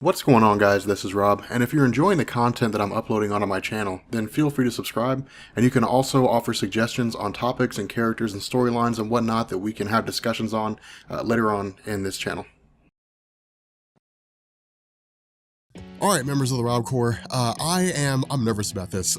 What's going on, guys? This is Rob, and if you're enjoying the content that I'm uploading onto my channel, then feel free to subscribe, and you can also offer suggestions on topics and characters and storylines and whatnot that we can have discussions on later on in this channel. Alright, members of the Rob Corps, I'm nervous about this.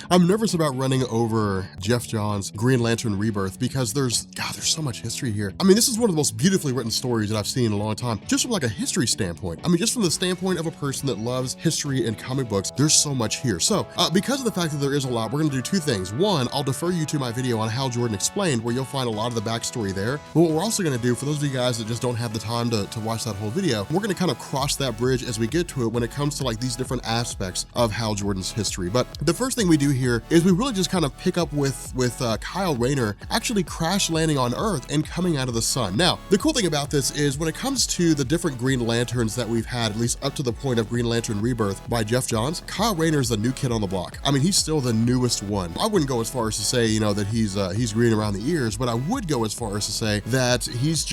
I'm nervous about running over Geoff Johns' Green Lantern Rebirth because there's so much history here. I mean, this is one of the most beautifully written stories that I've seen in a long time, just from like a history standpoint. I mean, just from the standpoint of a person that loves history and comic books, there's so much here. So, because of the fact that there is a lot, we're gonna do two things. One, I'll defer you to my video on Hal Jordan Explained, where you'll find a lot of the backstory there. But what we're also gonna do, for those of you guys that just don't have the time to watch that whole video, we're gonna kind of cross that bridge as we get to it when it comes to like these different aspects of Hal Jordan's history. But the first thing we do here is we really just kind of pick up with Kyle Rayner actually crash landing on Earth and coming out of the sun. Now, the cool thing about this is when it comes to the different Green Lanterns that we've had, at least up to the point of Green Lantern Rebirth by Geoff Johns, Kyle Rayner is the new kid on the block. I mean, he's still the newest one. I wouldn't go as far as to say, you know, that he's green around the ears, but I would go as far as to say that he's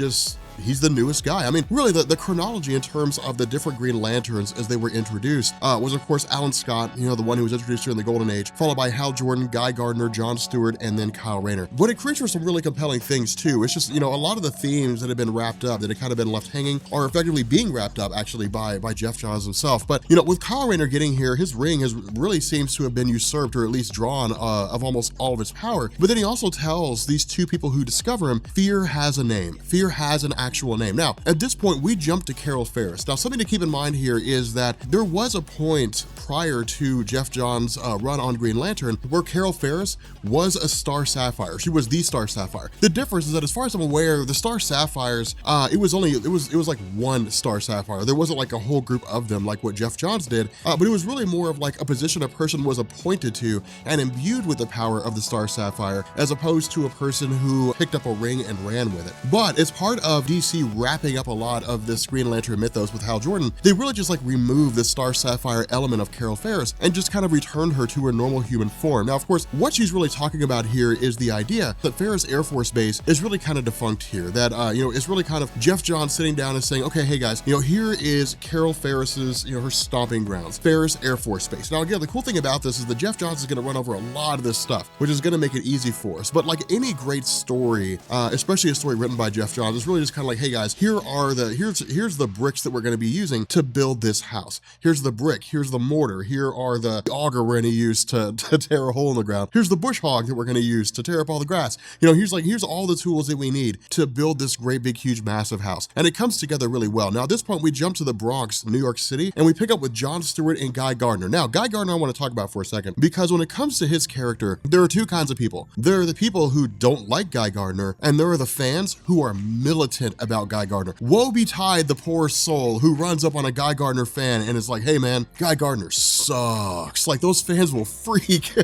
the newest guy. I mean, really, the chronology in terms of the different Green Lanterns as they were introduced was, of course, Alan Scott, you know, the one who was introduced during the Golden Age, followed by Hal Jordan, Guy Gardner, John Stewart, and then Kyle Rayner. But it creates for some really compelling things, too. It's just, you know, a lot of the themes that have been wrapped up, that have kind of been left hanging, are effectively being wrapped up, actually, by Geoff Johns himself. But, you know, with Kyle Rayner getting here, his ring really seems to have been usurped, or at least drawn of almost all of its power. But then he also tells these two people who discover him, fear has a name. Fear has an actual name. Now, at this point, we jump to Carol Ferris. Now, something to keep in mind here is that there was a point prior to Geoff Johns' run on Green Lantern where Carol Ferris was a Star Sapphire. She was the Star Sapphire. The difference is that, as far as I'm aware, the Star Sapphires, it was like one Star Sapphire. There wasn't like a whole group of them like what Geoff Johns did, but it was really more of like a position a person was appointed to and imbued with the power of the Star Sapphire, as opposed to a person who picked up a ring and ran with it. But as part of DC wrapping up a lot of this Green Lantern mythos with Hal Jordan, they really just like removed the Star Sapphire element of Carol Ferris and just kind of returned her to her normal human form. Now, of course, what she's really talking about here is the idea that Ferris Air Force Base is really kind of defunct here, that, you know, it's really kind of Geoff Johns sitting down and saying, okay, hey guys, you know, here is Carol Ferris's, you know, her stomping grounds, Ferris Air Force Base. Now, again, the cool thing about this is that Geoff Johns is going to run over a lot of this stuff, which is going to make it easy for us. But like any great story, especially a story written by Geoff Johns, it's really just kind of like, hey guys, here's the bricks that we're going to be using to build this house. Here's the brick, here's the mortar, here are the auger we're going to use to tear a hole in the ground. Here's the bush hog that we're going to use to tear up all the grass. You know, here's all the tools that we need to build this great big huge massive house. And it comes together really well. Now, at this point, we jump to the Bronx, New York City, and we pick up with John Stewart and Guy Gardner. Now, Guy Gardner I want to talk about for a second, because when it comes to his character, there are two kinds of people. There are the people who don't like Guy Gardner, and there are the fans who are militant about Guy Gardner. Woe betide the poor soul who runs up on a Guy Gardner fan and is like, hey man, Guy Gardner sucks. Like, those fans will freak.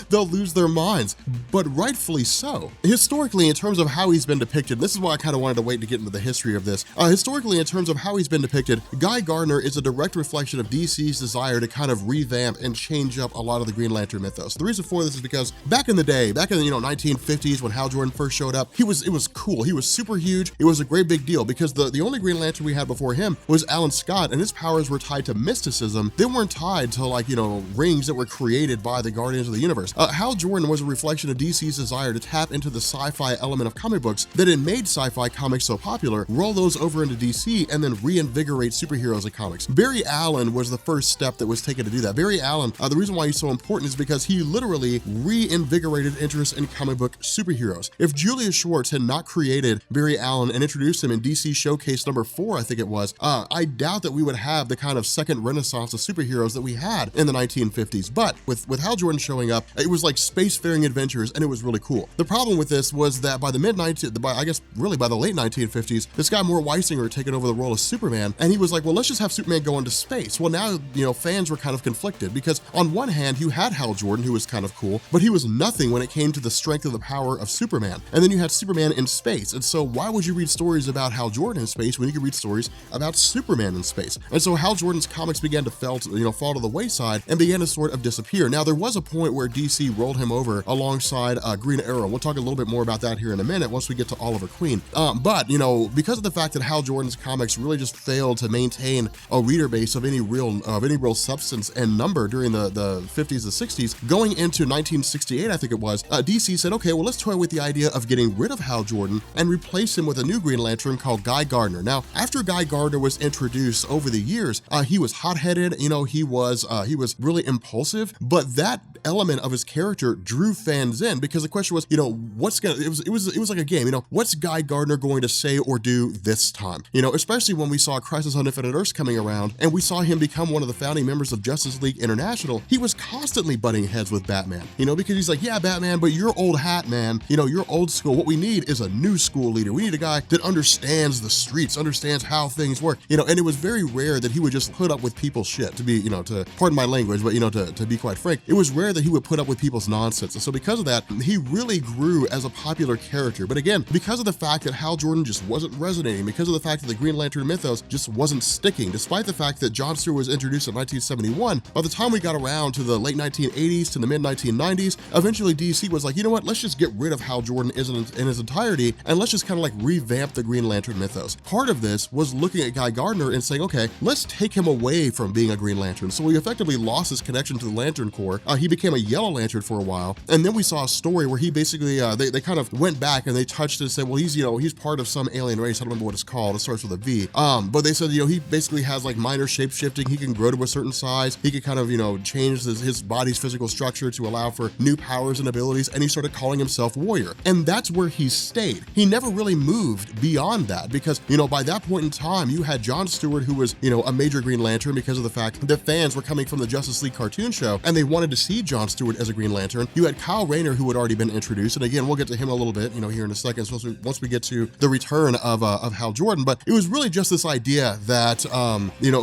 They'll lose their minds, but rightfully so. Historically, in terms of how he's been depicted, this is why I kind of wanted to wait to get into the history of this. Historically, in terms of how he's been depicted, Guy Gardner is a direct reflection of DC's desire to kind of revamp and change up a lot of the Green Lantern mythos. The reason for this is because back in the day, back in the 1950s when Hal Jordan first showed up, it was cool. He was super huge. It was a great big deal because the only Green Lantern we had before him was Alan Scott, and his powers were tied to mysticism. They weren't tied to, like, you know, rings that were created by the Guardians of the Universe. Hal Jordan was a reflection of DC's desire to tap into the sci-fi element of comic books that had made sci-fi comics so popular, roll those over into DC, and then reinvigorate superheroes in comics. Barry Allen was the first step that was taken to do that. Barry Allen, the reason why he's so important is because he literally reinvigorated interest in comic book superheroes. If Julius Schwartz had not created Barry Allen and introduced him in DC Showcase number 4, I think it was, I doubt that we would have the kind of second renaissance of superheroes that we had in the 1950s. But with Hal Jordan showing up, it was like spacefaring adventures, and it was really cool. The problem with this was that by the late 1950s, this guy Mort Weisinger had taken over the role of Superman, and he was like, well, let's just have Superman go into space. Well, now, you know, fans were kind of conflicted because on one hand, you had Hal Jordan, who was kind of cool, but he was nothing when it came to the strength of the power of Superman. And then you had Superman in space. And so why would you you read stories about Hal Jordan in space when you could read stories about Superman in space? And so Hal Jordan's comics began to fall to the wayside and began to sort of disappear. Now, there was a point where DC rolled him over alongside Green Arrow. We'll talk a little bit more about that here in a minute once we get to Oliver Queen. But because of the fact that Hal Jordan's comics really just failed to maintain a reader base of any real substance and number during the 50s and 60s, going into 1968, I think it was, DC said, okay, well, let's toy with the idea of getting rid of Hal Jordan and replace him with a new Green Lantern called Guy Gardner. Now, after Guy Gardner was introduced over the years, he was hot-headed, he was really impulsive, but that element of his character drew fans in because the question was, it was like a game, what's Guy Gardner going to say or do this time? Especially when we saw Crisis on Infinite Earths coming around and we saw him become one of the founding members of Justice League International. He was constantly butting heads with Batman, because he's like, yeah, Batman, but you're old hat, man. You're old school. What we need is a new school leader. We need a guy that understands the streets, understands how things work, and it was very rare that he would just put up with people's shit, to be, to pardon my language, but to be quite frank, it was rare that he would put up with people's nonsense. And so because of that, he really grew as a popular character. But again, because of the fact that Hal Jordan just wasn't resonating, because of the fact that the Green Lantern mythos just wasn't sticking, despite the fact that John Stewart was introduced in 1971, by the time we got around to the late 1980s to the mid 1990s, eventually DC was like, you know what, let's just get rid of Hal Jordan in his entirety, and let's just kind of like revamp the Green Lantern mythos. Part of this was looking at Guy Gardner and saying, okay, let's take him away from being a Green Lantern. So he effectively lost his connection to the Lantern Corps. He became a Yellow Lantern for a while, and then we saw a story where he basically they kind of went back and they touched it and said, well, he's part of some alien race. I don't remember what it's called. It starts with a V. But they said, he basically has like minor shape shifting. He can grow to a certain size. He could kind of change his body's physical structure to allow for new powers and abilities, and he started calling himself Warrior. And that's where he stayed. He never really moved beyond that because, by that point in time, you had John Stewart, who was, a major Green Lantern because of the fact that fans were coming from the Justice League cartoon show and they wanted to see John Stewart as a Green Lantern. You had Kyle Rayner, who had already been introduced. And again, we'll get to him a little bit, here in a second, once we get to the return of Hal Jordan. But it was really just this idea that,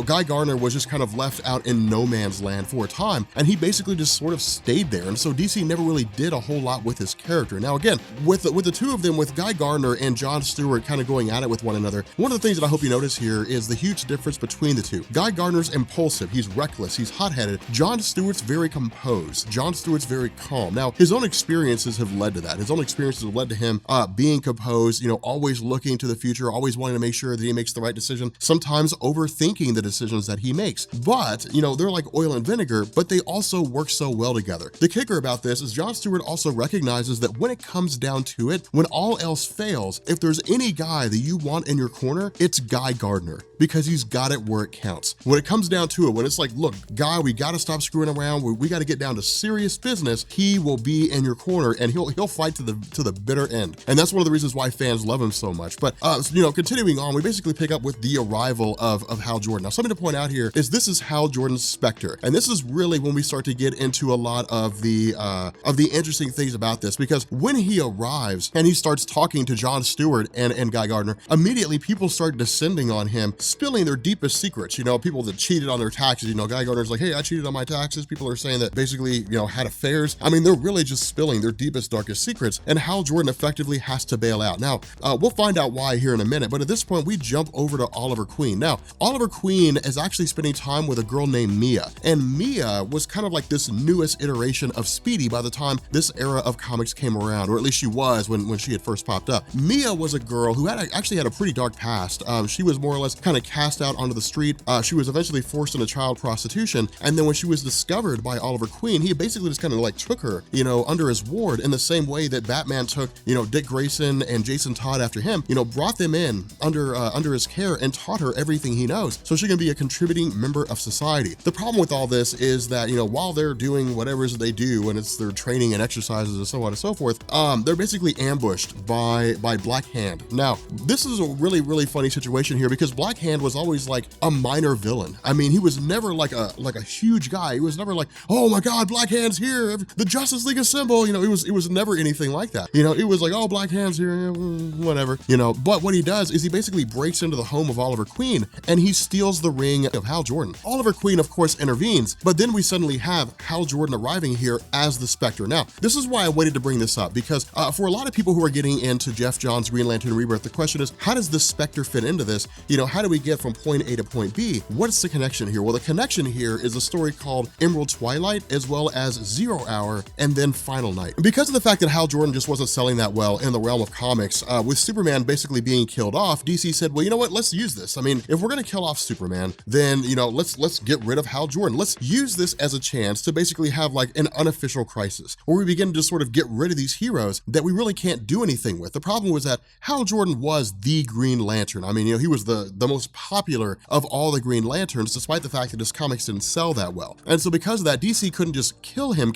Guy Gardner was just kind of left out in no man's land for a time. And he basically just sort of stayed there. And so DC never really did a whole lot with his character. Now, again, with the two of them, with Guy Gardner and John Stewart kind of going at it with one another, one of the things that I hope you notice here is the huge difference between the two. Guy Gardner's impulsive, he's reckless, he's hot-headed. John Stewart's very composed. John Stewart's very calm. Now, his own experiences have led to that. His own experiences have led to him being composed, always looking to the future, always wanting to make sure that he makes the right decision, sometimes overthinking the decisions that he makes. But, they're like oil and vinegar, but they also work so well together. The kicker about this is John Stewart also recognizes that when it comes down to it, when all else fails, if there's any guy that you want in your corner, it's Guy Gardner, because he's got it where it counts. When it comes down to it, when it's like, look, Guy, we got to stop screwing around. We got to get down to serious business. He will be in your corner and he'll fight to the bitter end. And that's one of the reasons why fans love him so much. But, continuing on, we basically pick up with the arrival of Hal Jordan. Now, something to point out here is this is Hal Jordan's Spectre. And this is really when we start to get into a lot of the interesting things about this, because when he arrives and he starts talking to John Stewart and Guy Gardner, immediately people start descending on him, spilling their deepest secrets. People that cheated on their taxes. Guy Gardner's like, hey, I cheated on my taxes. People are saying that basically, had affairs. I mean, they're really just spilling their deepest, darkest secrets, and Hal Jordan effectively has to bail out. Now, we'll find out why here in a minute, but at this point, we jump over to Oliver Queen. Now, Oliver Queen is actually spending time with a girl named Mia, and Mia was kind of like this newest iteration of Speedy by the time this era of comics came around, or at least she was when she had first popped up. Mia was a girl who actually had a pretty dark past. She was more or less kind of cast out onto the street. She was eventually forced into child prostitution, and then when she was discovered by Oliver Queen, he basically just kind of like took her, under his ward in the same way that Batman took, Dick Grayson and Jason Todd after him, brought them in under his care and taught her everything he knows, so she can be a contributing member of society. The problem with all this is that, while they're doing whatever it is that they do, and it's their training and exercises and so on and so forth, they're basically ambushed by Black Hand. Now, this is a really, really funny situation here because Black Hand was always like a minor villain. I mean, he was never like a huge guy. He was never like, oh my God, Black Hand's here, the Justice League assemble. You know, it was never anything like that. You know, it was like, oh, Black Hand's here, whatever. You know, but what he does is he basically breaks into the home of Oliver Queen and he steals the ring of Hal Jordan. Oliver Queen, of course, intervenes, but then we suddenly have Hal Jordan arriving here as the Spectre. Now, this is why I waited to bring this up, because for a lot of people who are getting into Geoff Johns' Green Lantern Rebirth, the question is, how does the Spectre fit into this? You know, how do we get from point A to point B? What's the connection here? Well, the connection here is a story called Emerald Twilight, as well as 0 Hour, and then Final Night. Because of the fact that Hal Jordan just wasn't selling that well in the realm of comics, with Superman basically being killed off, DC said, well, you know what, let's use this. I mean, if we're gonna kill off Superman, then, you know, let's get rid of Hal Jordan. Let's use this as a chance to basically have like an unofficial crisis, where we begin to sort of get rid of these heroes that we really can't do anything with. The problem was that Hal Jordan was the Green Lantern. I mean, you know, he was the most popular of all the Green Lanterns, despite the fact that his comics didn't sell that well. And so because of that, DC couldn't just kill him.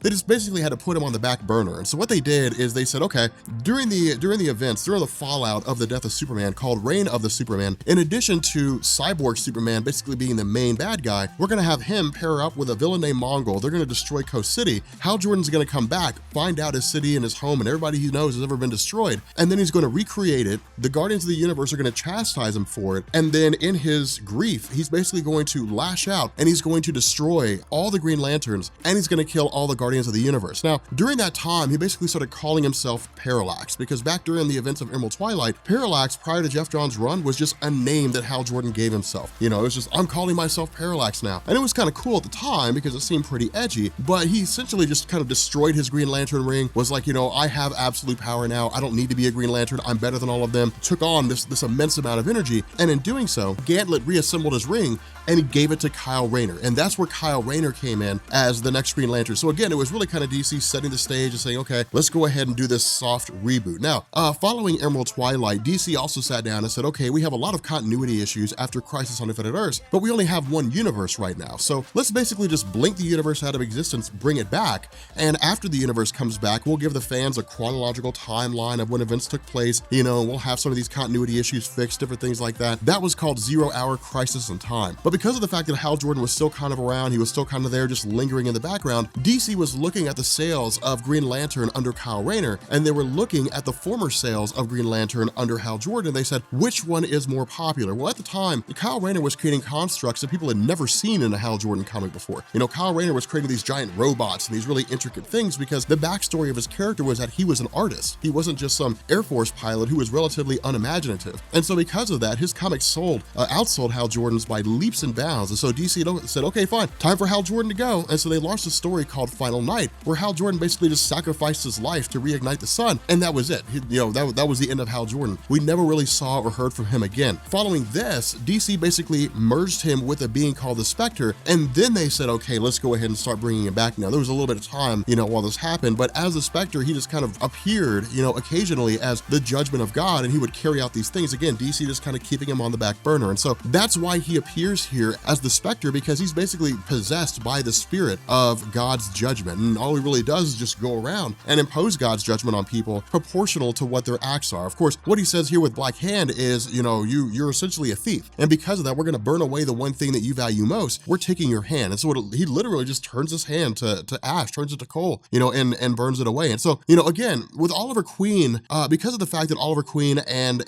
They just basically had to put him on the back burner. And so what they did is they said, okay, during the events, during the fallout of the death of Superman, called Reign of the Superman, in addition to Cyborg Superman basically being the main bad guy, we're gonna have him pair up with a villain named Mongol. They're gonna destroy Coast City. Hal Jordan's gonna come back, find out his city and his home and everybody he knows has ever been destroyed, and then he's gonna recreate it. The Guardians of the Universe are gonna chastise him for it, and then in his grief, he's basically going to lash out and he's going to destroy all the Green Lanterns and he's gonna kill all the Guardians of the Universe. Now, during that time, he basically started calling himself Parallax, because back during the events of Emerald Twilight, Parallax, prior to Geoff Johns' run, was just a name that Hal Jordan gave himself. You know, it was just, I'm calling myself Parallax now. And it was kind of cool at the time because it seemed pretty edgy, but he essentially just kind of destroyed his Green Lantern ring, was like, you know, I have absolute power now. I don't need to be a Green Lantern. I'm better than all of them. Took on this immense amount of energy. And in doing so, Gantlet reassembled his ring and he gave it to Kyle Rayner. And that's where Kyle Rayner came in as the next Green Lantern. So again, it was really kind of DC setting the stage and saying, okay, let's go ahead and do this soft reboot. Now, following Emerald Twilight, DC also sat down and said, okay, we have a lot of continuity issues after Crisis on Infinite Earths, but we only have one universe right now. So let's basically just blink the universe out of existence, bring it back. And after the universe comes back, we'll give the fans a chronological timeline of when events took place. You know, we'll have some of these continuity issues fixed, different things like that. That was called 0 Hour Crisis in Time. But because of the fact that Hal Jordan was still kind of around, he was still kind of there, just lingering in the background, DC was looking at the sales of Green Lantern under Kyle Rayner, and they were looking at the former sales of Green Lantern under Hal Jordan. They said, which one is more popular? Well, at the time, Kyle Rayner was creating constructs that people had never seen in a Hal Jordan comic before. You know, Kyle Rayner was creating these giant robots and these really intricate things because the backstory of his character was that he was an artist. He wasn't just some Air Force pilot who was relatively unimaginative. And so because of that, his comics outsold Hal Jordan's by leaps and bounds. And so DC said, okay, fine, time for Hal Jordan to go. And so they launched a story called Final Night, where Hal Jordan basically just sacrificed his life to reignite the sun. And that was it. That was the end of Hal Jordan. We never really saw or heard from him again. Following this, DC basically merged him with a being called the Spectre. And then they said, okay, let's go ahead and start bringing him back now. There was a little bit of time, while this happened, but as the Spectre, he just kind of appeared, occasionally as the judgment of God, and he would carry out these things. Again, DC just kind of keeping him on the back burner. And so that's why he appears here as the Spectre, because he's basically possessed by the spirit of God's judgment. And all he really does is just go around and impose God's judgment on people proportional to what their acts are. Of course, what he says here with Black Hand is, you're essentially a thief. And because of that, we're going to burn away the one thing that you value most. We're taking your hand. And so he literally just turns his hand to ash, turns it to coal, and burns it away. And so, again, with Oliver Queen, because of the fact that Oliver Queen and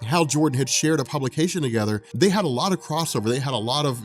Hal Jordan had shared a publication together, they had a lot of crossover. They had a lot of,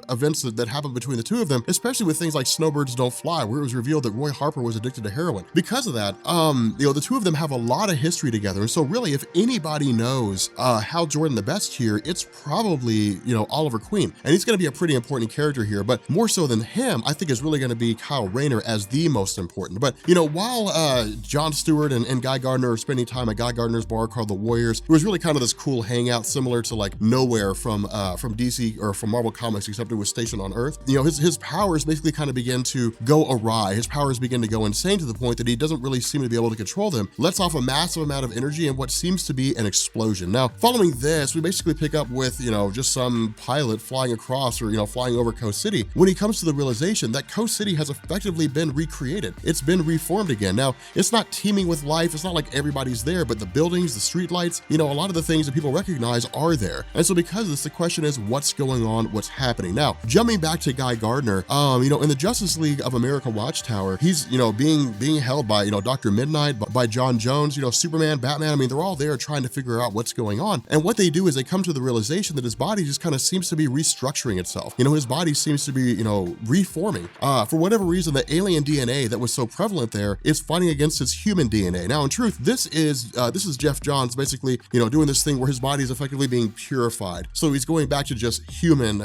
events that happened between the two of them, especially with things like Snowbirds Don't Fly, where it was revealed that Roy Harper was addicted to heroin. Because of that, the two of them have a lot of history together. And so really, if anybody knows Hal Jordan the best here, it's probably, Oliver Queen. And he's going to be a pretty important character here, but more so than him, I think is really going to be Kyle Rayner as the most important. But, while John Stewart and Guy Gardner are spending time at Guy Gardner's bar called The Warriors, it was really kind of this cool hangout similar to like Nowhere from DC or from Marvel Comics, except it was stationed on Earth. His powers basically kind of begin to go awry. His powers begin to go insane to the point that he doesn't really seem to be able to control them. Lets off a massive amount of energy and what seems to be an explosion. Now, following this, we basically pick up with, just some pilot flying across or, flying over Coast City when he comes to the realization that Coast City has effectively been recreated. It's been reformed again. Now, it's not teeming with life. It's not like everybody's there, but the buildings, the streetlights, a lot of the things that people recognize are there. And so because of this, the question is what's going on, what's happening? Now, jumping back to Guy Gardner, in the Justice League of America Watchtower, he's, being held by, Dr. Midnight, by John Jones, Superman, Batman. I mean, they're all there trying to figure out what's going on. And what they do is they come to the realization that his body just kind of seems to be restructuring itself. His body seems to be, reforming. For whatever reason, the alien DNA that was so prevalent there is fighting against his human DNA. Now, in truth, this is Jeff Johns basically, doing this thing where his body is effectively being purified. So he's going back to just human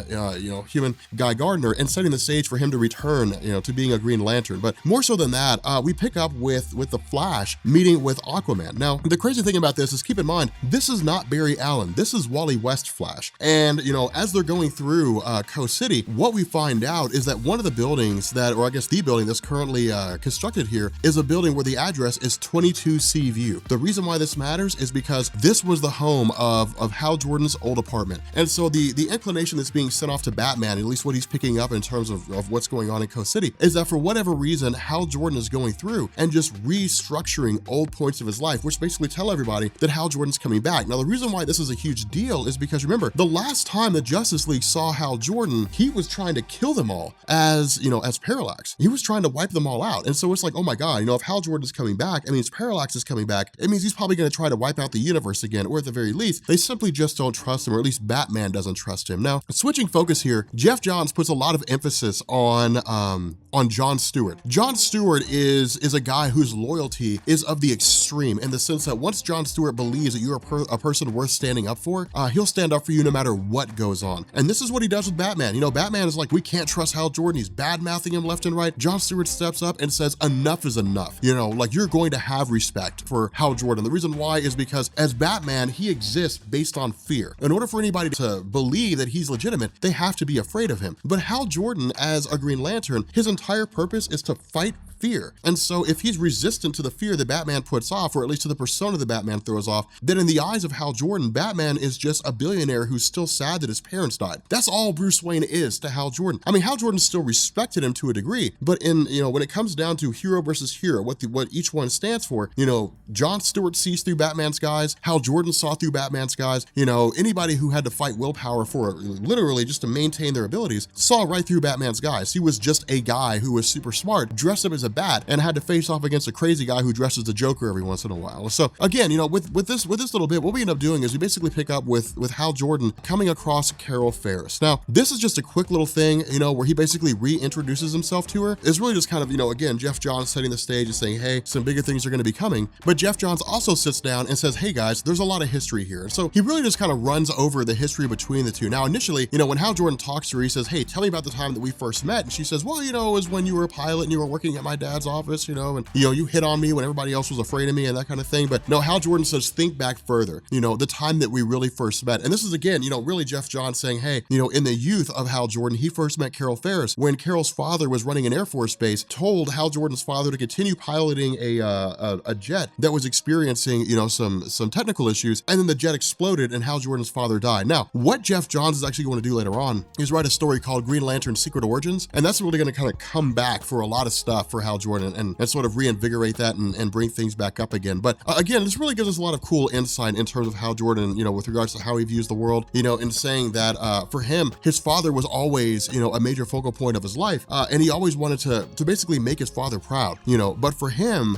Guy Gardner and setting the stage for him to return, to being a Green Lantern. But more so than that, we pick up with the Flash meeting with Aquaman. Now, the crazy thing about this is, keep in mind, this is not Barry Allen. This is Wally West Flash. And, as they're going through Coast City, what we find out is that one of the buildings or I guess the building that's currently constructed here is a building where the address is 22C View. The reason why this matters is because this was the home of Hal Jordan's old apartment. And so the inclination that's being sent off to Batman, at least what he's picking up in terms of what's going on in Coast City, is that for whatever reason, Hal Jordan is going through and just restructuring old points of his life, which basically tell everybody that Hal Jordan's coming back. Now, the reason why this is a huge deal is because, remember, the last time the Justice League saw Hal Jordan, he was trying to kill them all as Parallax. He was trying to wipe them all out. And so it's like, oh my God, if Hal Jordan is coming back, it means Parallax is coming back. It means he's probably going to try to wipe out the universe again, or at the very least, they simply just don't trust him, or at least Batman doesn't trust him. Now, switching focus here, Jeff Johns puts a lot of emphasis on John Stewart. John Stewart is a guy whose loyalty is of the extreme, in the sense that once John Stewart believes that you're a person worth standing up for, he'll stand up for you no matter what goes on. And this is what he does with Batman. Batman is like, we can't trust Hal Jordan. He's bad-mouthing him left and right. John Stewart steps up and says, enough is enough. You're going to have respect for Hal Jordan. The reason why is because as Batman, he exists based on fear. In order for anybody to believe that he's legitimate, they have to be afraid of him. But Hal Jordan, as a Green Lantern, his entire purpose is to fight fear. And so if he's resistant to the fear that Batman puts off, or at least to the persona that Batman throws off, then in the eyes of Hal Jordan, Batman is just a billionaire who's still sad that his parents died. That's all Bruce Wayne is to Hal Jordan. I mean, Hal Jordan still respected him to a degree, but when it comes down to hero versus hero, what each one stands for, John Stewart sees through Batman's guise, Hal Jordan saw through Batman's guise, anybody who had to fight willpower for literally just to maintain their abilities saw right through Batman's guise. He was just a guy who was super smart, dressed up as a bat, and had to face off against a crazy guy who dresses the Joker every once in a while. So again, with this little bit, what we end up doing is we basically pick up with Hal Jordan coming across Carol Ferris. Now, this is just a quick little thing, where he basically reintroduces himself to her. It's really just kind of, again, Jeff Johns setting the stage and saying, hey, some bigger things are going to be coming. But Jeff Johns also sits down and says, hey guys, there's a lot of history here. So he really just kind of runs over the history between the two. Now, initially, when Hal Jordan talks to her, he says, hey, tell me about the time that we first met. And she says, well, it was when you were a pilot and you were working at my dad's office, and you hit on me when everybody else was afraid of me and that kind of thing. But no, Hal Jordan says, think back further, the time that we really first met. And this is, again, really Jeff Johns saying, hey, in the youth of Hal Jordan, he first met Carol Ferris when Carol's father was running an Air Force base, told Hal Jordan's father to continue piloting a jet that was experiencing, some technical issues, and then the jet exploded and Hal Jordan's father died. Now, what Jeff Johns is actually going to do later on is write a story called Green Lantern Secret Origins, and that's really going to kind of come back for a lot of stuff for Hal Jordan and sort of reinvigorate that and bring things back up again. But again, this really gives us a lot of cool insight in terms of Hal Jordan, with regards to how he views the world, in saying that for him, his father was always, a major focal point of his life, and he always wanted to basically make his father proud, but for him,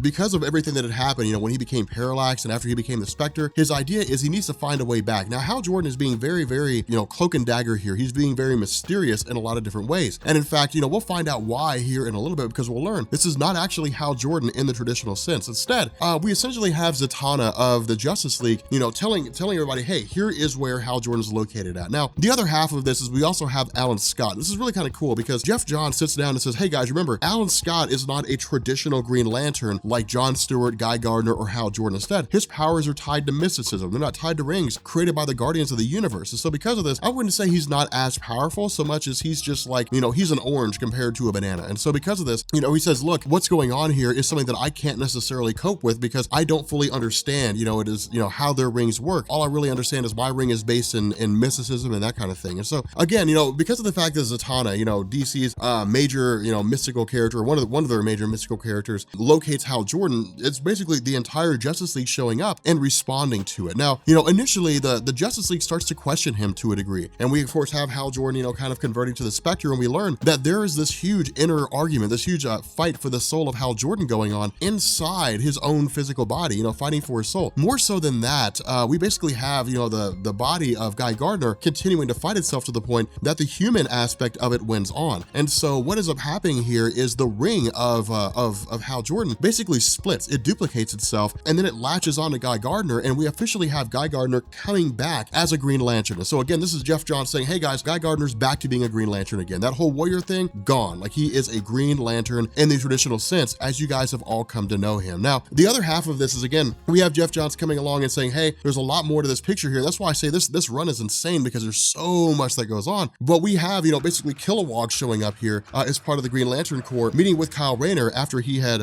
because of everything that had happened, when he became Parallax and after he became the Spectre, his idea is he needs to find a way back. Now, Hal Jordan is being very, very, cloak and dagger here. He's being very mysterious in a lot of different ways. And in fact, we'll find out why here in a little bit, because we'll learn this is not actually Hal Jordan in the traditional sense. Instead, we essentially have Zatanna of the Justice League, telling everybody, hey, here is where Hal Jordan is located at. Now, the other half of this is we also have Alan Scott. This is really kind of cool because Jeff Johns sits down and says, hey guys, remember, Alan Scott is not a traditional Green Lantern like John Stewart, Guy Gardner, or Hal Jordan. Instead, his powers are tied to mysticism. They're not tied to rings created by the Guardians of the Universe. And so because of this, I wouldn't say he's not as powerful so much as he's just like, he's an orange compared to a banana. And so because of this, he says, look, what's going on here is something that I can't necessarily cope with because I don't fully understand, it is, how their rings work. All I really understand is my ring is based in mysticism and that kind of thing. And so again, because of the fact that Zatanna, DC's major, mystical character, one of their major mystical characters, locates Hal Jordan, it's basically the entire Justice League showing up and responding to it. Now, initially the Justice League starts to question him to a degree. And we of course have Hal Jordan, kind of converting to the Spectre Spectre, and we learn that there is this huge inner argument, this huge fight for the soul of Hal Jordan going on inside his own physical body, fighting for his soul. More so than that, we basically have, the body of Guy Gardner continuing to fight itself to the point that the human aspect of it wins on. And so what ends up happening here is the ring of Hal Jordan basically splits, it duplicates itself, and then it latches on to Guy Gardner, and we officially have Guy Gardner coming back as a Green Lantern. And so again, this is Geoff Johns saying, hey guys, Guy Gardner's back to being a Green Lantern again. That whole warrior thing, gone. Like, he is a Green Lantern in the traditional sense, as you guys have all come to know him. Now, the other half of this is, again, we have Geoff Johns coming along and saying, hey, there's a lot more to this picture here. That's why I say this run is insane, because there's so much that goes on. But we have, basically Kilowog showing up here as part of the Green Lantern Corps, meeting with Kyle Rayner after he had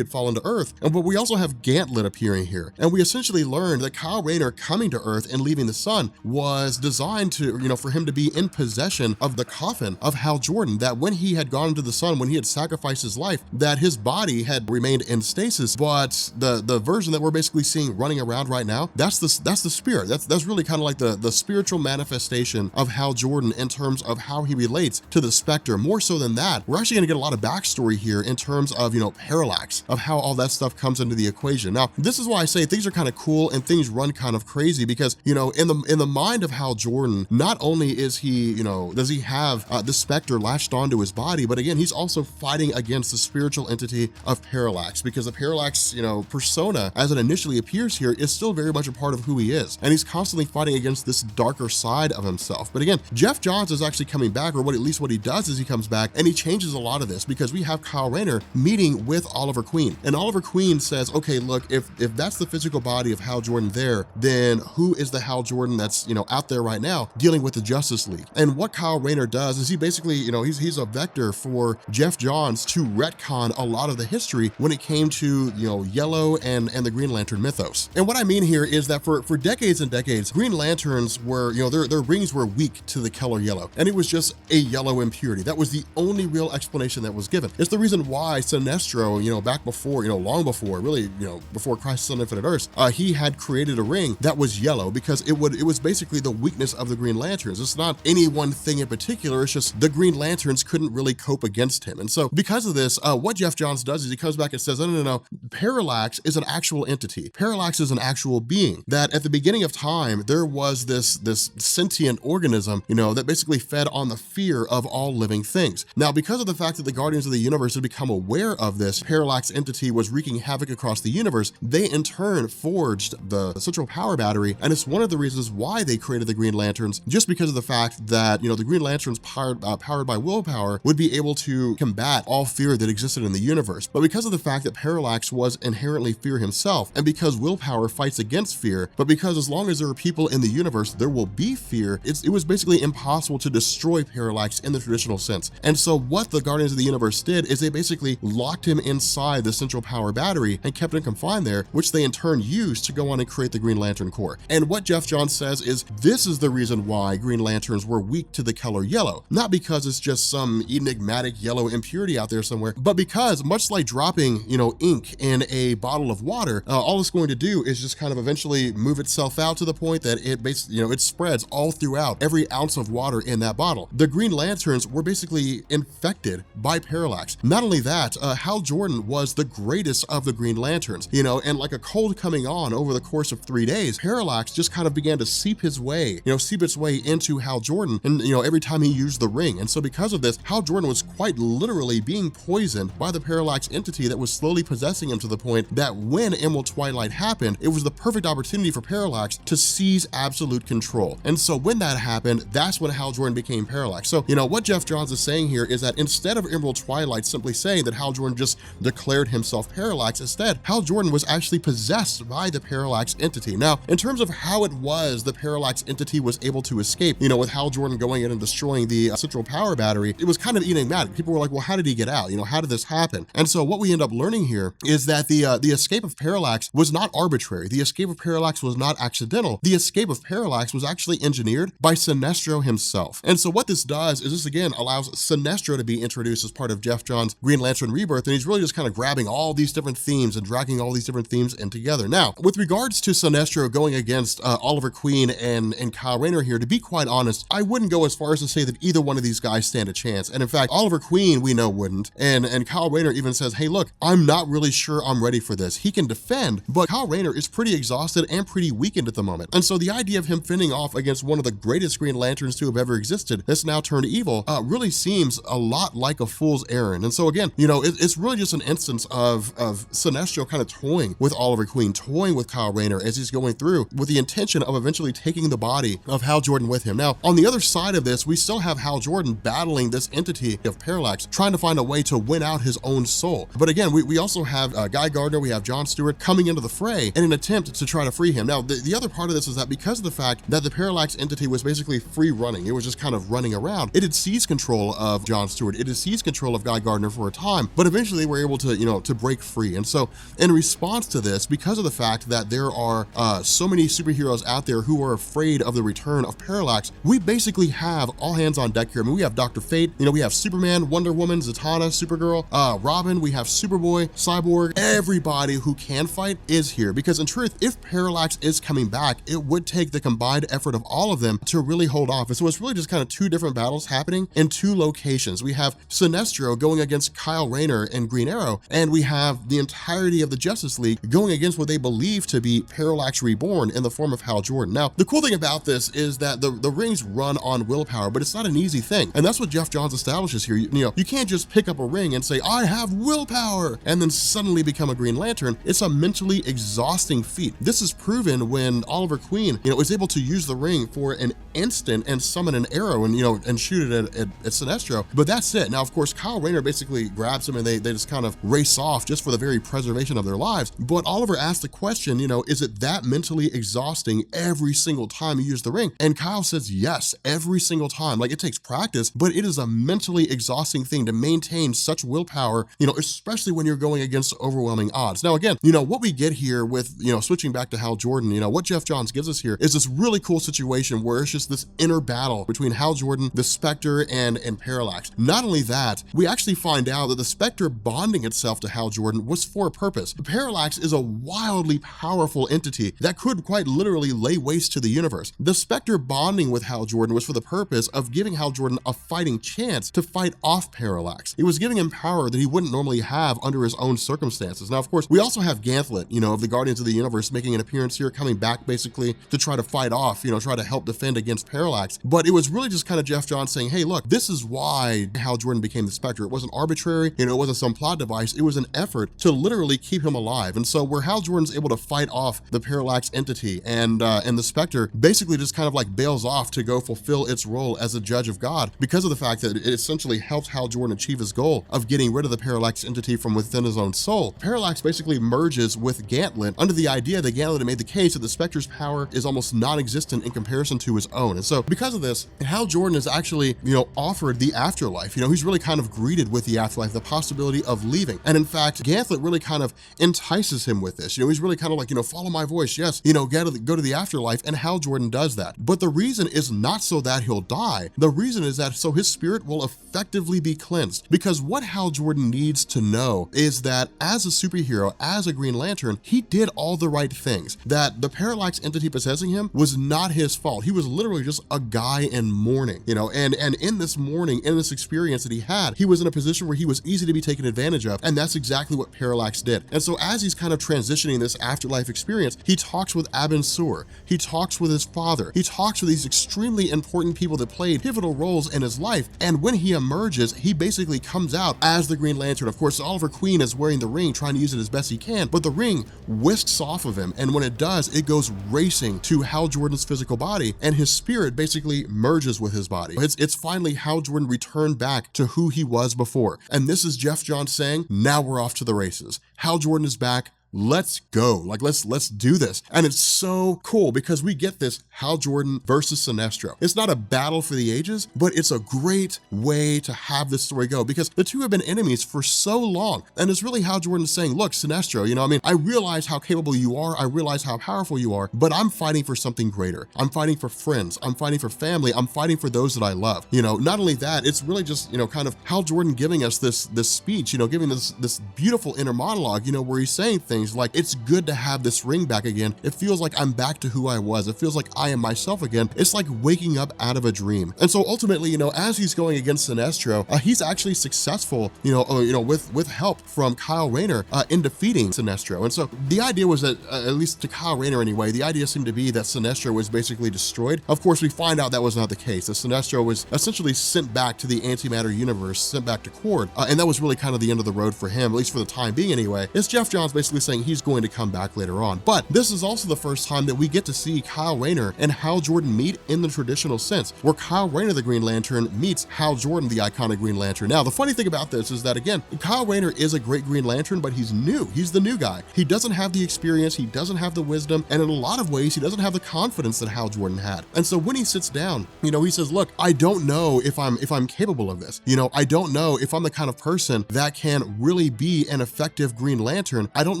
fallen to Earth. But we also have Gantlet appearing here, and we essentially learned that Kyle Rayner coming to Earth and leaving the sun was designed to, for him to be in possession of the coffin of Hal Jordan, that when he had gone to the sun, when he had sacrificed his life, that his body had remained in stasis. But the version that we're basically seeing running around right now, that's the spirit. That's really kind of like the spiritual manifestation of Hal Jordan in terms of how he relates to the Spectre. More so than that, we're actually going to get a lot of backstory here in terms of, Parallax, of how all that stuff comes into the equation. Now, this is why I say things are kind of cool and things run kind of crazy, because, in the mind of Hal Jordan, not only is he, does he have the Spectre latched onto his body, but again, he's also fighting against the spiritual entity of Parallax, because the Parallax, persona, as it initially appears here, is still very much a part of who he is. And he's constantly fighting against this darker side of himself. But again, Geoff Johns is actually coming back, or at least what he does is he comes back and he changes a lot of this, because we have Kyle Rayner meeting with Oliver Queen. And Oliver Queen says, okay, look, if that's the physical body of Hal Jordan there, then who is the Hal Jordan that's, out there right now dealing with the Justice League? And what Kyle Rayner does is he basically, he's a vector for Geoff Johns to retcon a lot of the history when it came to, Yellow and the Green Lantern mythos. And what I mean here is that for decades and decades, Green Lanterns were, their rings were weak to the color yellow, and it was just a yellow impurity. That was the only real explanation that was given. It's the reason why Sinestro, back before, long before, really, before Crisis on Infinite Earths, he had created a ring that was yellow, because it was basically the weakness of the Green Lanterns. It's not any one thing in particular, it's just the Green Lanterns couldn't really cope against him. And so because of this, what Geoff Johns does is he comes back and says, no, Parallax is an actual entity. Parallax is an actual being, that at the beginning of time, there was this sentient organism, that basically fed on the fear of all living things. Now, because of the fact that the Guardians of the Universe had become aware of this Parallax entity was wreaking havoc across the universe, they in turn forged the Central Power Battery, and it's one of the reasons why they created the Green Lanterns, just because of the fact that, the Green Lanterns powered by willpower would be able to combat all fear that existed in the universe. But because of the fact that Parallax was inherently fear himself, and because willpower fights against fear, but because as long as there are people in the universe, there will be fear, it was basically impossible to destroy Parallax in the traditional sense. And so what the Guardians of the Universe did is they basically locked him inside the Central Power Battery and kept him confined there, which they in turn used to go on and create the Green Lantern Corps. And what Geoff Johns says is this is the reason why Green Lanterns were weak to the color yellow. Not because it's just some enigmatic yellow impurity out there somewhere, but because much like dropping, ink in a bottle of water, all it's going to do is just kind of eventually move itself out to the point that it basically, it spreads all throughout every ounce of water in that bottle. The Green Lanterns were basically infected by Parallax. Not only that, Hal Jordan was the greatest of the Green Lanterns, and like a cold coming on over the course of 3 days, Parallax just kind of began to seep its way into Hal Jordan, and every time he used the ring. And so because of this, Hal Jordan was quite literally being poisoned by the Parallax entity that was slowly possessing him, to the point that when Emerald Twilight happened, it was the perfect opportunity for Parallax to seize absolute control. And so when that happened, that's when Hal Jordan became Parallax. So, what Geoff Johns is saying here is that instead of Emerald Twilight simply saying that Hal Jordan just declared himself Parallax, instead, Hal Jordan was actually possessed by the Parallax entity. Now, in terms of how it was the Parallax entity was able to escape, with Hal Jordan going in and destroying the Central Power Battery, it was kind of enigmatic. People were like, well, how did he get out? How did this happen? And so what we end up learning here is that the escape of Parallax was not arbitrary. The escape of Parallax was not accidental. The escape of Parallax was actually engineered by Sinestro himself. And so what this does is this again allows Sinestro to be introduced as part of Geoff Johns' Green Lantern Rebirth, and he's really just kind of grabbing all these different themes and dragging all these different themes in together. Now, with regards to Sinestro going against Oliver Queen and Kyle Rayner here, to be quite honest, I wouldn't go as far as to say that either one one of these guys stand a chance. And in fact, Oliver Queen, we know, wouldn't. And Kyle Rayner even says, hey, look, I'm not really sure I'm ready for this. He can defend, but Kyle Rayner is pretty exhausted and pretty weakened at the moment. And so the idea of him fending off against one of the greatest Green Lanterns to have ever existed that's now turned evil really seems a lot like a fool's errand. And so again, it's really just an instance of Sinestro kind of toying with Oliver Queen, toying with Kyle Rayner as he's going through with the intention of eventually taking the body of Hal Jordan with him. Now, on the other side of this, we still have Hal Jordan battling this entity of Parallax, trying to find a way to win out his own soul. But again, we also have Guy Gardner, we have John Stewart coming into the fray in an attempt to try to free him. Now, the other part of this is that because of the fact that the Parallax entity was basically free running, it was just kind of running around, it had seized control of John Stewart, it had seized control of Guy Gardner for a time, but eventually they were able to break free. And so in response to this, because of the fact that there are so many superheroes out there who are afraid of the return of Parallax, we basically have all hands on deck here. I mean, we have Dr. Fate, we have Superman, Wonder Woman, Zatanna, Supergirl, Robin, we have Superboy, Cyborg, everybody who can fight is here. Because in truth, if Parallax is coming back, it would take the combined effort of all of them to really hold off. And so it's really just kind of two different battles happening in two locations. We have Sinestro going against Kyle Rayner and Green Arrow, and we have the entirety of the Justice League going against what they believe to be Parallax Reborn in the form of Hal Jordan. Now, the cool thing about this is that the rings run on willpower, but it's not an easy thing. And that's what Geoff Johns establishes here. You can't just pick up a ring and say, I have willpower, and then suddenly become a Green Lantern. It's a mentally exhausting feat. This is proven when Oliver Queen, is able to use the ring for an instant and summon an arrow and shoot it at Sinestro. But that's it. Now, of course, Kyle Rayner basically grabs him and they just kind of race off just for the very preservation of their lives. But Oliver asked the question, is it that mentally exhausting every single time you use the ring? And Kyle says, yes, every single time. Like, it takes practice, but it is a mentally exhausting thing to maintain such willpower, especially when you're going against overwhelming odds. Now, again, what we get here with, switching back to Hal Jordan, what Geoff Johns gives us here is this really cool situation where it's just this inner battle between Hal Jordan, the Spectre, and Parallax. Not only that, we actually find out that the Spectre bonding itself to Hal Jordan was for a purpose. Parallax is a wildly powerful entity that could quite literally lay waste to the universe. The Spectre bonding with Hal Jordan was for the purpose of giving Hal Jordan a fighting chance to fight off Parallax. It was giving him power that he wouldn't normally have under his own circumstances. Now, of course, we also have Gantlet, of the Guardians of the Universe, making an appearance here, coming back basically to try to fight off, try to help defend against Parallax. But it was really just kind of Geoff Johns saying, hey, look, this is why Hal Jordan became the Spectre. It wasn't arbitrary, it wasn't some plot device. It was an effort to literally keep him alive. And so where Hal Jordan's able to fight off the Parallax entity and the Spectre basically just kind of like bails off to go fulfill its role as a judge of God because of the fact that it essentially helps Hal Jordan achieve his goal of getting rid of the Parallax entity from within his own soul. Parallax basically merges with Gantlet under the idea that Gantlet had made the case that the Spectre's power is almost non-existent in comparison to his own. And so because of this, Hal Jordan is actually, offered the afterlife. He's really kind of greeted with the afterlife, the possibility of leaving. And in fact, Gantlet really kind of entices him with this. He's really kind of like, follow my voice. Yes, go to the afterlife. And Hal Jordan does that. But the reason is not so that he'll die. The reason is that so his spirit will effectively be cleansed. Because what Hal Jordan needs to know is that as a superhero, as a Green Lantern, he did all the right things. That the Parallax entity possessing him was not his fault. He was literally just a guy in mourning, and in this mourning, in this experience that he had, he was in a position where he was easy to be taken advantage of. And that's exactly what Parallax did. And so as he's kind of transitioning this afterlife experience, he talks with Abin Sur, he talks with his father, he talks with these extremely important people that played pivotal roles in his life. And when he emerges, he basically comes out as the Green Lantern. Of course, Oliver Queen is wearing the ring, trying to use it as best he can, but the ring whisks off of him. And when it does, it goes racing to Hal Jordan's physical body, and his spirit basically merges with his body. It's finally Hal Jordan returned back to who he was before. And this is Geoff Johns saying, now we're off to the races. Hal Jordan is back. Let's go. Like, let's do this. And it's so cool because we get this Hal Jordan versus Sinestro. It's not a battle for the ages, but it's a great way to have this story go because the two have been enemies for so long. And it's really Hal Jordan saying, look, Sinestro, I realize how capable you are. I realize how powerful you are, but I'm fighting for something greater. I'm fighting for friends. I'm fighting for family. I'm fighting for those that I love. Not only that, it's really just, kind of Hal Jordan giving us this speech, giving this beautiful inner monologue, where he's saying things things. Like, it's good to have this ring back again. It feels like I'm back to who I was. It feels like I am myself again. It's like waking up out of a dream. And so ultimately, you know, as he's going against Sinestro, he's actually successful, with help from Kyle Rayner in defeating Sinestro. And so the idea was that, at least to Kyle Rayner anyway, the idea seemed to be that Sinestro was basically destroyed. Of course, we find out that was not the case, that Sinestro was essentially sent back to the antimatter universe, sent back to Cord, and that was really kind of the end of the road for him, at least for the time being anyway. It's Geoff Johns basically saying he's going to come back later on. But this is also the first time that we get to see Kyle Rayner and Hal Jordan meet in the traditional sense, where Kyle Rayner, the Green Lantern, meets Hal Jordan, the iconic Green Lantern. Now, the funny thing about this is that, again, Kyle Rayner is a great Green Lantern, but he's new. He's the new guy. He doesn't have the experience, he doesn't have the wisdom, and in a lot of ways, he doesn't have the confidence that Hal Jordan had. And so when he sits down, you know, he says, look, I don't know if I'm capable of this. You know, I don't know if I'm the kind of person that can really be an effective Green Lantern. I don't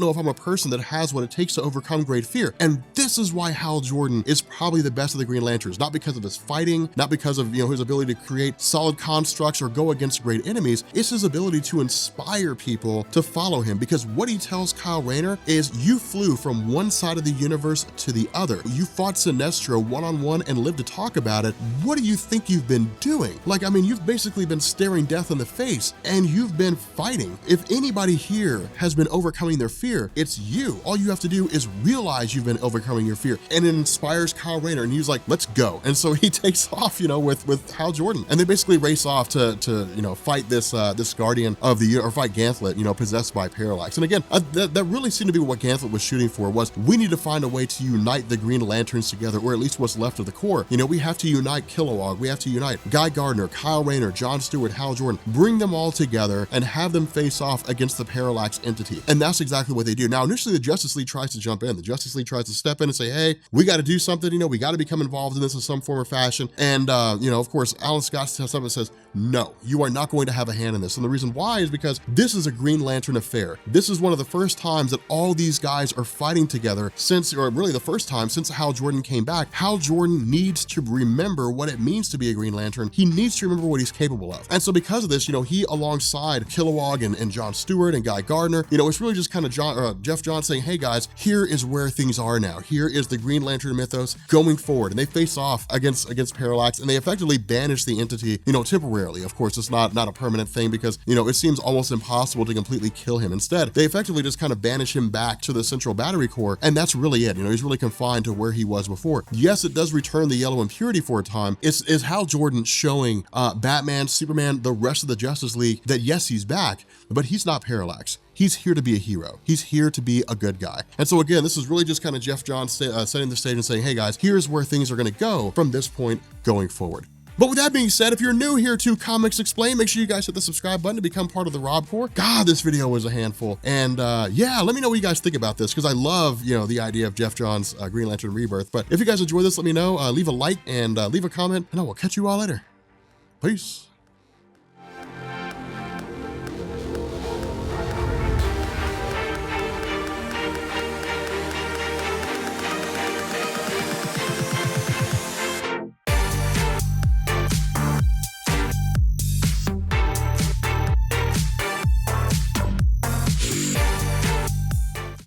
know if I'm a person that has what it takes to overcome great fear. And this is why Hal Jordan is probably the best of the Green Lanterns, not because of his fighting, not because of, his ability to create solid constructs or go against great enemies. It's his ability to inspire people to follow him, because what he tells Kyle Rayner is, you flew from one side of the universe to the other. You fought Sinestro one-on-one and lived to talk about it. What do you think you've been doing? Like, I mean, you've basically been staring death in the face and you've been fighting. If anybody here has been overcoming their fear, it's you. All you have to do is realize you've been overcoming your fear. And it inspires Kyle Rayner, and he's like, let's go. And so he takes off, with Hal Jordan, and they basically race off to fight this guardian of the, or fight Gantlet, possessed by Parallax. And again, that really seemed to be what Gantlet was shooting for, was we need to find a way to unite the Green Lanterns together, or at least what's left of the core. We have to unite Kilowog, we have to unite Guy Gardner, Kyle Rayner, John Stewart, Hal Jordan, bring them all together and have them face off against the Parallax entity. And that's exactly what they do. Now, initially the Justice League tries to jump in. The Justice League tries to step in and say, hey, we got to do something, we got to become involved in this in some form or fashion. And, of course, Alan Scott steps up and says, no, you are not going to have a hand in this. And the reason why is because this is a Green Lantern affair. This is one of the first times that all these guys are fighting together or really the first time since Hal Jordan came back. Hal Jordan needs to remember what it means to be a Green Lantern. He needs to remember what he's capable of. And so because of this, he alongside Kilowog and John Stewart and Guy Gardner, it's really just kind of Geoff Johns saying, hey guys, here is where things are now. Here is the Green Lantern mythos going forward. And they face off against Parallax, and they effectively banish the entity, temporarily. Of course, it's not a permanent thing, because, it seems almost impossible to completely kill him. Instead, they effectively just kind of banish him back to the central battery core, and that's really it. He's really confined to where he was before. Yes, it does return the yellow impurity for a time. Is Hal Jordan showing Batman, Superman, the rest of the Justice League that yes, he's back, but he's not Parallax. He's here to be a hero. He's here to be a good guy. And so again, this is really just kind of Geoff Johns setting the stage and saying, hey guys, here's where things are going to go from this point going forward. But with that being said, if you're new here to Comics Explained, make sure you guys hit the subscribe button to become part of the Rob Corps. God, this video was a handful. And yeah, let me know what you guys think about this, because I love, the idea of Geoff Johns' Green Lantern Rebirth. But if you guys enjoy this, let me know. Leave a like and leave a comment, and I will catch you all later. Peace.